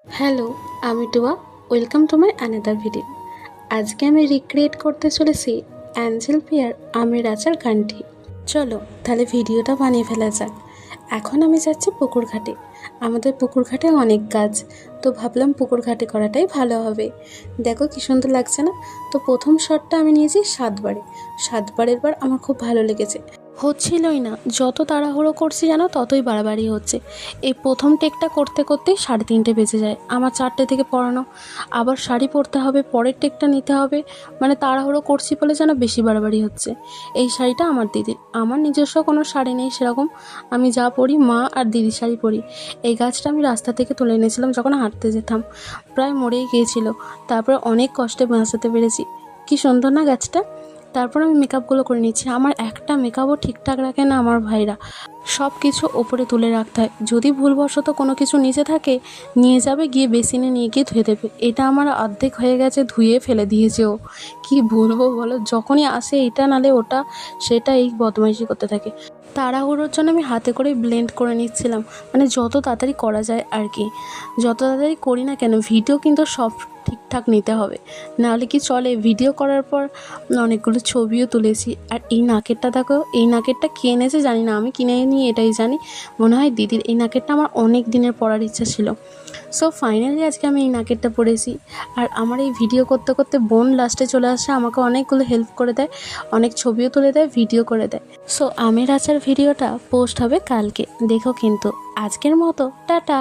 Hello, আমি টুয়া। Welcome to my another video. আজকে আমি রিক্রিয়েট করতে চলেছি অ্যাঞ্জেল পেয়ার আমের আচার গানটি। চলো তাহলে ভিডিওটা বানিয়ে ফেলা যাক। এখন আমি যাচ্ছি পুকুর ঘাটে। আমাদের পুকুর ঘাটে অনেক গাছ, তো ভাবলাম পুকুর ঘাটে করাটাই ভালো হবে। দেখো কী সুন্দর লাগছে না? তো প্রথম শটটা আমি নিয়েছি সাতবারে। সাতবারের বার আমার খুব ভালো লেগেছে, হচ্ছিলই না। যত তাড়াহুড়ো করছি যেন ততই বাড়াবাড়ি হচ্ছে। এই প্রথম টেকটা করতে করতেই 3:30 বেজে যায়। আমার 4টে থেকে পড়ানো, আবার শাড়ি পরতে হবে, পরের টেকটা নিতে হবে। মানে তাড়াহুড়ো করছি বলে যেন বেশি বাড়াবাড়ি হচ্ছে। এই শাড়িটা আমার দিদির, আমার নিজস্ব কোনো শাড়ি নেই সেরকম। আমি যা পরি মা আর দিদির শাড়ি পরি। এই গাছটা আমি রাস্তা থেকে তুলে এনেছিলাম যখন হাঁটতে যেতাম, প্রায় মরেই গিয়েছিল। তারপর অনেক কষ্টে বাঁচাতে পেরেছি। কি সুন্দর না গাছটা? তারপর আমি মেকআপগুলো করে নিচ্ছি। আমার একটা মেকআপও ঠিকঠাক রাখে না আমার ভাইরা, সব কিছু ওপরে তুলে রাখতে হয়। যদি ভুলবশত কোনো কিছু নিচে থাকে, নিয়ে যাবে, গিয়ে বেসিনে নিয়ে গিয়ে ধুয়ে দেবে। এটা আমার অর্ধেক হয়ে গেছে, ধুয়ে ফেলে দিয়েছে ও। কী বলবো বলো, যখনই আসে এটা নালে ওটা, সেটা এই বদমাইশি করতে থাকে। তাড়াহুড়োর জন্য আমি হাতে করে ব্লেন্ড করে নিচ্ছিলাম, মানে যত তাড়াতাড়ি করা যায় আর কি। যত তাড়াতাড়ি করি না কেন, ভিডিও কিন্তু সব ঠিকঠাক নিতে হবে, নাহলে কি চলে? ভিডিও করার পর অনেকগুলো ছবিও তুলেছি। আর এই নাকেরটা দেখো, এই নাকেরটা কে এনেছে জানি না, আমি কিনে নিই এটাই জানি। মনে হয় দিদির। এই নাকেরটা আমার অনেক দিনের পরার ইচ্ছা ছিল। সো ফাইনালি আজকে আমি এই নাকেরটা পরেছি। আর আমার এই ভিডিও করতে করতে বোন লাস্টে চলে আসে, আমাকে অনেকগুলো হেল্প করে দেয়, অনেক ছবিও তুলে দেয়, ভিডিও করে দেয়। সো আমের আচার ভিডিওটা পোস্ট হবে কালকে, দেখো কিন্তু। আজকের মতো টাটা।